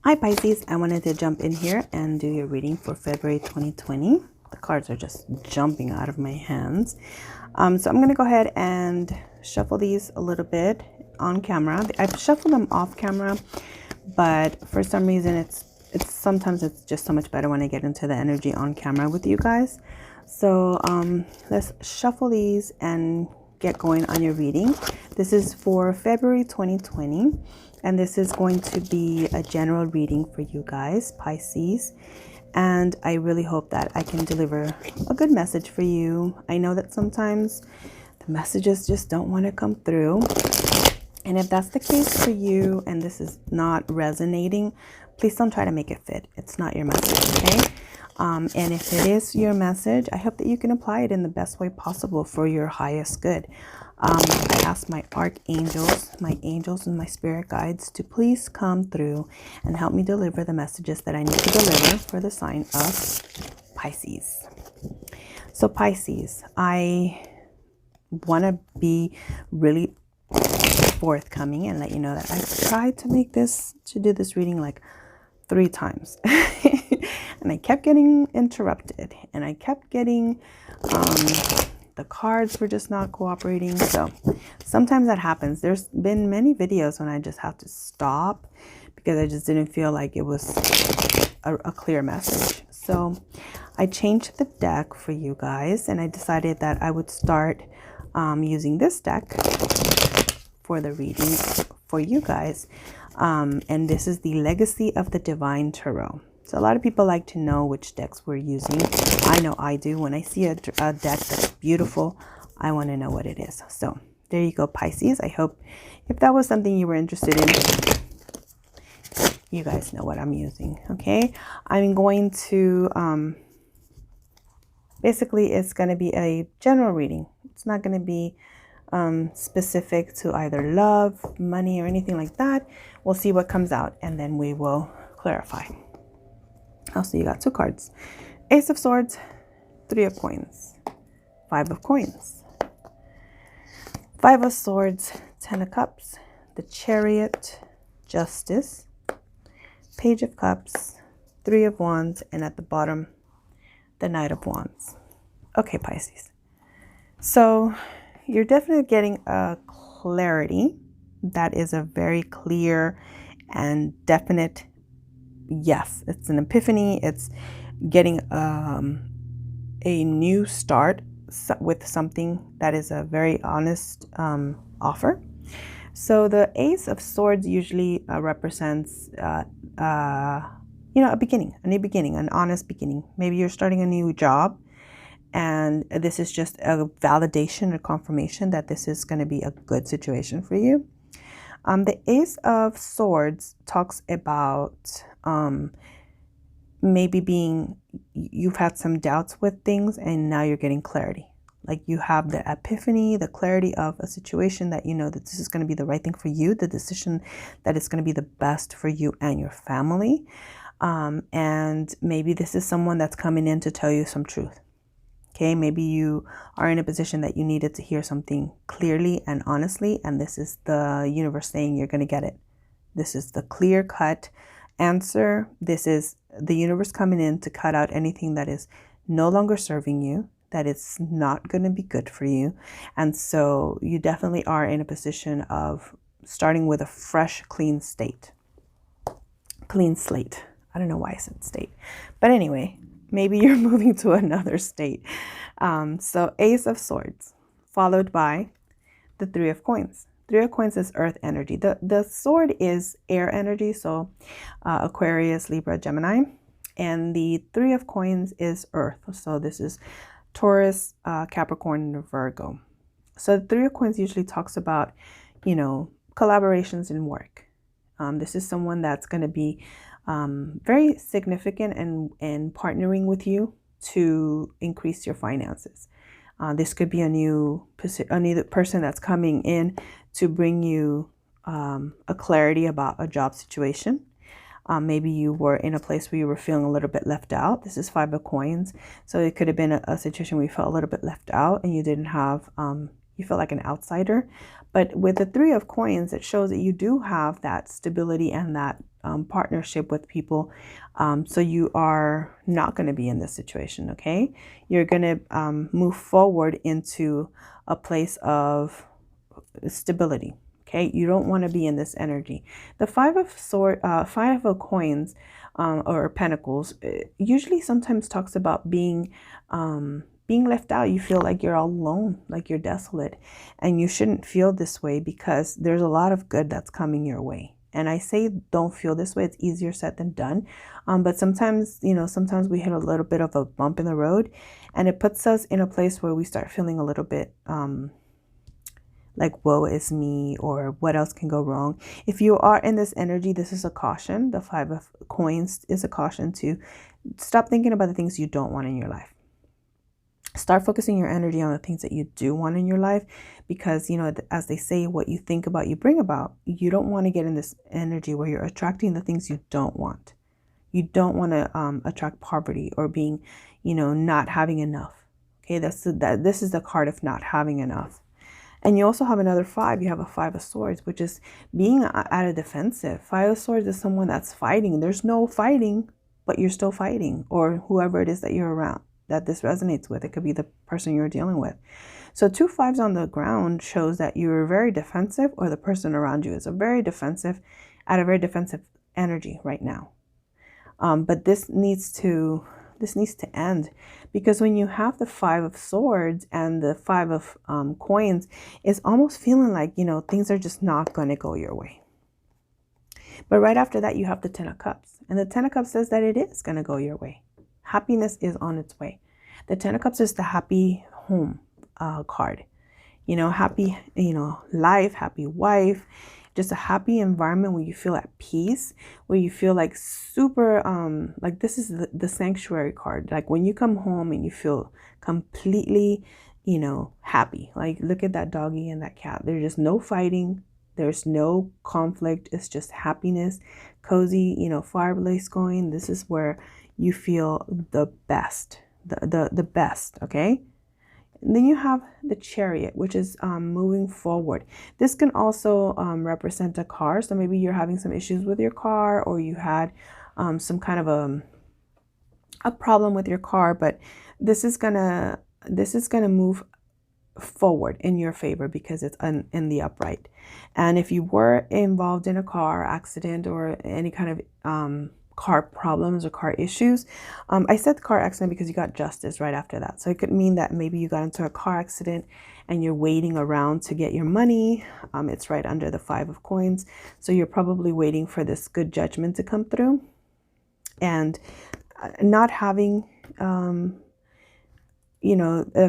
Hi Pisces, I wanted to jump in here and do your reading for February 2020. The cards are just jumping out of my hands. So I'm going to go ahead and shuffle these a little bit on camera. I've shuffled them off camera, but for some reason it's sometimes it's just so much better when I get into the energy on camera with you guys. So let's shuffle these and get going on your reading. This is for February 2020. And this is going to be a general reading for you guys, Pisces. And I really hope that I can deliver a good message for you. I know that sometimes the messages just don't want to come through. And if that's the case for you and this is not resonating, please don't try to make it fit. It's not your message, okay? And if it is your message, I hope that you can apply it in the best way possible for your highest good. I ask my archangels, my angels, and my spirit guides to please come through and help me deliver the messages that I need to deliver for the sign of Pisces. So Pisces, I want to be really forthcoming and let you know that I tried to do this reading like 3 times. And I kept getting interrupted and I kept getting the cards were just not cooperating. So sometimes that happens. There's been many videos when I just have to stop because I just didn't feel like it was a clear message. So I changed the deck for you guys and I decided that I would start using this deck for the reading for you guys. And this is the Legacy of the Divine Tarot. So a lot of people like to know which decks we're using. I know I do. When I see a deck that's beautiful, I want to know what it is. So there you go, Pisces. I hope if that was something you were interested in, you guys know what I'm using. Okay, I'm going to basically it's going to be a general reading. It's not going to be specific to either love, money, or anything like that. We'll see what comes out and then we will clarify. Also, you got 2 cards: Ace of Swords, 3 of Coins, 5 of Coins, 5 of Swords, 10 of Cups, the Chariot, Justice, Page of Cups, 3 of Wands, and at the bottom, the Knight of Wands. Okay, Pisces. So you're definitely getting a clarity that is a very clear and definite yes. It's an epiphany. It's getting a new start with something that is a very honest offer. So the Ace of Swords usually represents a beginning, a new beginning, an honest beginning. Maybe you're starting a new job and this is just a validation or confirmation that this is going to be a good situation for you. The Ace of Swords talks about maybe you've had some doubts with things and now you're getting clarity. Like you have the epiphany, the clarity of a situation that you know that this is going to be the right thing for you, the decision that is going to be the best for you and your family. And maybe this is someone that's coming in to tell you some truth. Okay, maybe you are in a position that you needed to hear something clearly and honestly, and this is the universe saying you're going to get it. This is the clear-cut answer. This is the universe coming in to cut out anything that is no longer serving you, that it's not going to be good for you. And so you definitely are in a position of starting with a fresh, clean state. Clean slate. I don't know why I said state. But anyway, maybe you're moving to another state. So Ace of Swords, followed by the 3 of Coins. 3 of Coins is earth energy. The sword is air energy, so Aquarius, Libra, Gemini. And the 3 of Coins is earth. So this is Taurus, Capricorn, and Virgo. So the 3 of Coins usually talks about, collaborations in work. This is someone that's going to be very significant and partnering with you to increase your finances. This could be a new person that's coming in to bring you a clarity about a job situation. Maybe you were in a place where you were feeling a little bit left out. This is 5 of Coins. So it could have been a situation where you felt a little bit left out and you didn't have, you felt like an outsider. But with the Three of Coins, it shows that you do have that stability and that partnership with people. So you are not going to be in this situation, okay? You're going to move forward into a place of stability, okay? You don't want to be in this energy. The Five of Coins or Pentacles usually sometimes talks about being left out. You feel like you're all alone, like you're desolate, and you shouldn't feel this way because there's a lot of good that's coming your way. And I say don't feel this way. It's easier said than done. But sometimes, sometimes we hit a little bit of a bump in the road, and it puts us in a place where we start feeling a little bit like woe is me, or what else can go wrong. If you are in this energy, this is a caution. The Five of Coins is a caution to stop thinking about the things you don't want in your life. Start focusing your energy on the things that you do want in your life, because, as they say, what you think about, you bring about. You don't want to get in this energy where you're attracting the things you don't want. You don't want to attract poverty or being, not having enough. Okay, this is the card of not having enough. And you also have another five. You have a Five of Swords, which is being at a defensive. Five of Swords is someone that's fighting. There's no fighting, but you're still fighting, or whoever it is that you're around that this resonates with. It could be the person you're dealing with. So 2 5s on the ground shows that you're very defensive, or the person around you is at a very defensive energy right now. But this needs to end, because when you have the Five of Swords and the Five of Coins, it's almost feeling like, things are just not going to go your way. But right after that, you have the Ten of Cups, and the Ten of Cups says that it is going to go your way. Happiness is on its way. The Ten of Cups is the happy home card. Happy, life, happy wife, just a happy environment where you feel at peace, where you feel like super, like this is the sanctuary card. Like when you come home and you feel completely, happy. Like look at that doggy and that cat. There's just no fighting. There's no conflict. It's just happiness, cozy, fireplace going. This is where you feel the best, the best, okay? And then you have the Chariot, which is moving forward. This can also represent a car. So maybe you're having some issues with your car, or you had some kind of a problem with your car, but this is gonna move forward in your favor because it's in the upright. And if you were involved in a car accident or any kind of car problems or car issues, I said car accident because you got Justice right after that. So it could mean that maybe you got into a car accident and you're waiting around to get your money. It's right under the Five of Coins. So you're probably waiting for this good judgment to come through, and not having, a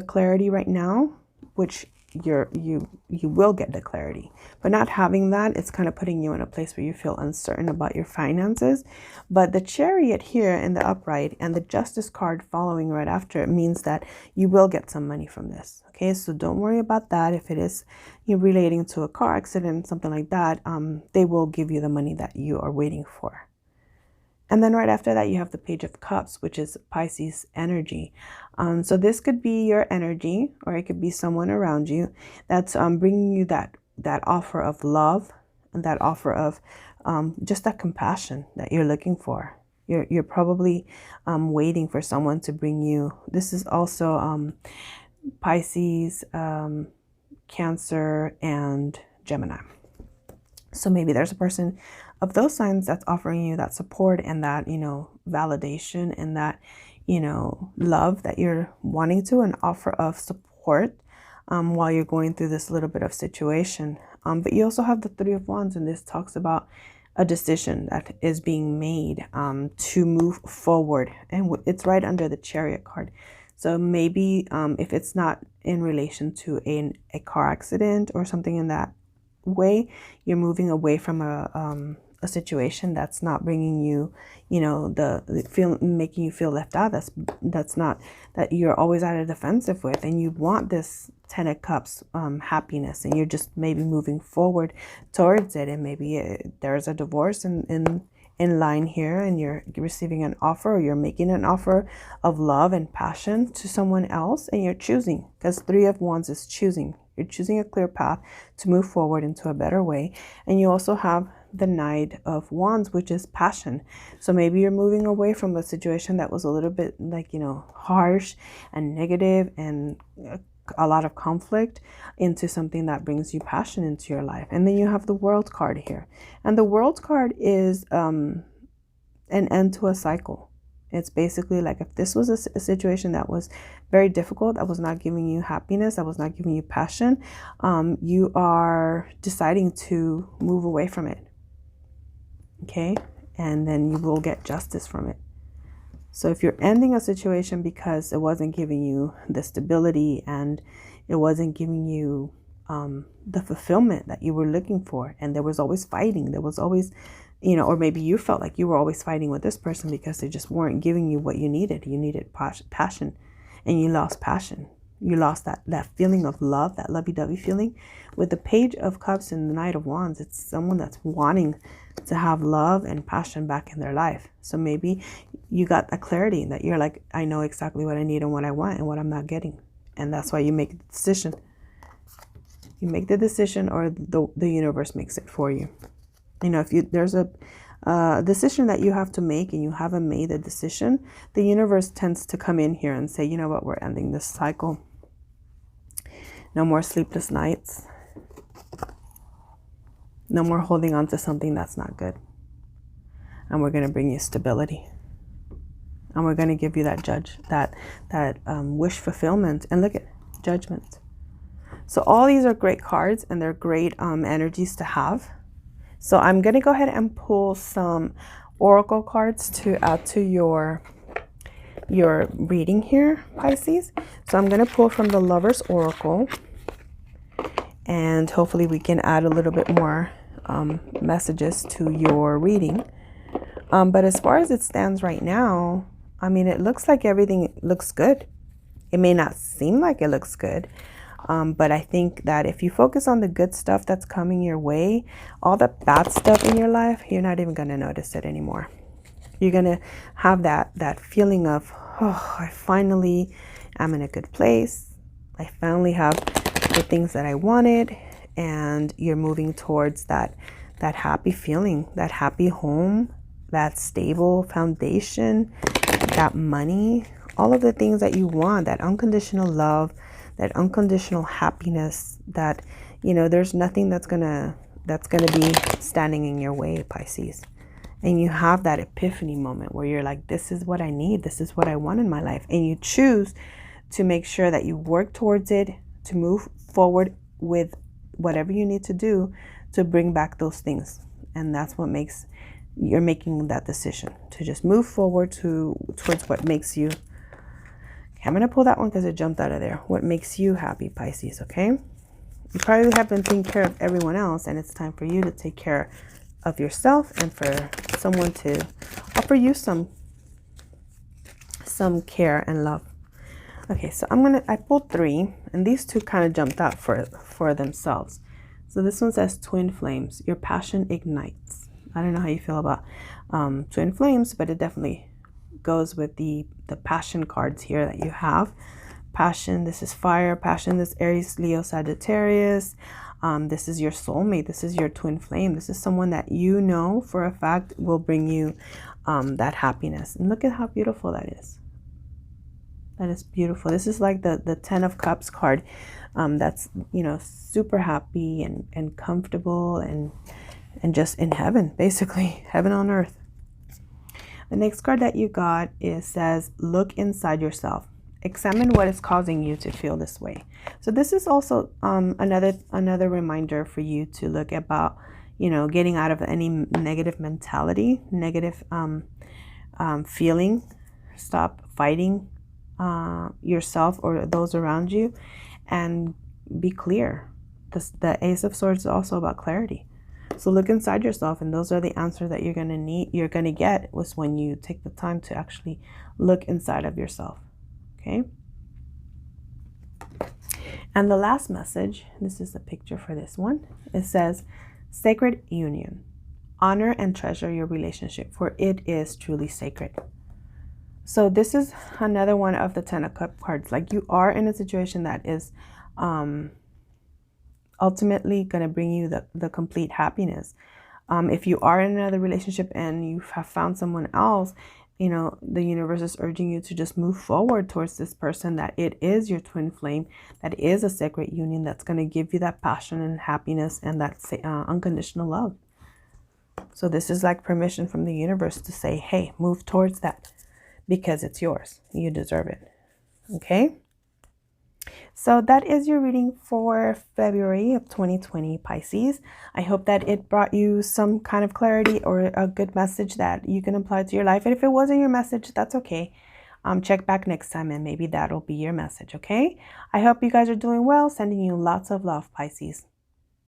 clarity right now, which you will get the clarity, but not having that, it's kind of putting you in a place where you feel uncertain about your finances. But the Chariot here in the upright and the Justice card following right after it means that you will get some money from this. Okay, so don't worry about that. If it is relating to a car accident, something like that, they will give you the money that you are waiting for. And then right after that, you have the Page of Cups, which is Pisces energy. So this could be your energy, or it could be someone around you that's bringing you that offer of love, and that offer of just that compassion that you're looking for. You're probably waiting for someone to bring you. This is also Pisces, Cancer, and Gemini. So maybe there's a person of those signs that's offering you that support and that, validation and that, love that you're wanting to, an offer of support while you're going through this little bit of situation. But you also have the Three of Wands, and this talks about a decision that is being made to move forward. And it's right under the Chariot card. So maybe if it's not in relation to a car accident or something in that way, you're moving away from a situation that's not bringing you, making you feel left out. That's not, that you're always at a defensive with, and you want this Ten of Cups happiness, and you're just maybe moving forward towards it. And maybe there's a divorce in in line here, and you're receiving an offer, or you're making an offer of love and passion to someone else, and you're choosing, because Three of Wands is choosing. You're choosing a clear path to move forward into a better way. And you also have the Knight of Wands, which is passion. So maybe you're moving away from a situation that was a little bit like, harsh and negative and a lot of conflict, into something that brings you passion into your life. And then you have the World card here. And the World card is an end to a cycle. It's basically like, if this was a situation that was very difficult, that was not giving you happiness, that was not giving you passion, you are deciding to move away from it. Okay? And then you will get justice from it. So if you're ending a situation because it wasn't giving you the stability and it wasn't giving you the fulfillment that you were looking for, and there was always fighting, there was always, or maybe you felt like you were always fighting with this person because they just weren't giving you what you needed. You needed passion, and you lost passion. You lost that feeling of love, that lovey-dovey feeling. With the Page of Cups and the Knight of Wands, it's someone that's wanting to have love and passion back in their life. So maybe you got that clarity that you're like, I know exactly what I need and what I want and what I'm not getting. And that's why you make the decision. You make the decision, or the universe makes it for you. If there's a decision that you have to make and you haven't made the decision, the universe tends to come in here and say, you know what, we're ending this cycle. No more sleepless nights. No more holding on to something that's not good. And we're going to bring you stability. And we're going to give you that wish fulfillment. And look at Judgment. So all these are great cards, and they're great energies to have. So I'm going to go ahead and pull some oracle cards to add to your reading here, Pisces. So I'm going to pull from the Lover's Oracle, and hopefully we can add a little bit more messages to your reading. But as far as it stands right now, it looks like everything looks good. It may not seem like it looks good, but I think that if you focus on the good stuff that's coming your way, all the bad stuff in your life, you're not even going to notice it anymore. You're going to have that feeling of, oh, I finally am in a good place. I finally have the things that I wanted. And you're moving towards that happy feeling, that happy home, that stable foundation, that money, all of the things that you want, that unconditional love, that unconditional happiness, that, there's nothing that's gonna be standing in your way, Pisces. And you have that epiphany moment where you're like, this is what I need, this is what I want in my life. And you choose to make sure that you work towards it, to move forward with whatever you need to do to bring back those things. And that's what makes you're making that decision to just move forward towards what makes you. Okay, I'm going to pull that one because it jumped out of there. What makes you happy, Pisces, okay? You probably have been taking care of everyone else, and it's time for you to take care of yourself and for someone to offer you some care and love. Okay, so I pulled 3, and these 2 kind of jumped out for themselves. So this one says twin flames. Your passion ignites. I don't know how you feel about twin flames, but it definitely goes with the passion cards here that you have. Passion, this is fire. Passion, this Aries, Leo, Sagittarius. This is your soulmate. This is your twin flame. This is someone that you know for a fact will bring you that happiness. And look at how beautiful that is. That is beautiful. This is like the 10 of Cups card. That's, super happy and comfortable and just in heaven, basically. Heaven on earth. The next card that you got says, look inside yourself. Examine what is causing you to feel this way. So this is also another reminder for you to look about, getting out of any negative mentality, negative feeling. Stop fighting yourself or those around you, and be clear. The Ace of Swords is also about clarity. So look inside yourself, and those are the answers that you're going to get was when you take the time to actually look inside of yourself. Okay? And the last message, this is the picture for this one. It says, sacred union. Honor and treasure your relationship, for it is truly sacred. So this is another one of the Ten of Cups cards. Like, you are in a situation that is ultimately going to bring you the complete happiness. If you are in another relationship and you have found someone else, you know, the universe is urging you to just move forward towards this person, that it is your twin flame, that is a sacred union that's going to give you that passion and happiness and that unconditional love. So this is like permission from the universe to say, hey, move towards that because it's yours. You deserve it. Okay? So that is your reading for February of 2020, Pisces. I hope that it brought you some kind of clarity or a good message that you can apply to your life. And if it wasn't your message, that's okay. Check back next time and maybe that'll be your message, okay? I hope you guys are doing well. Sending you lots of love, Pisces.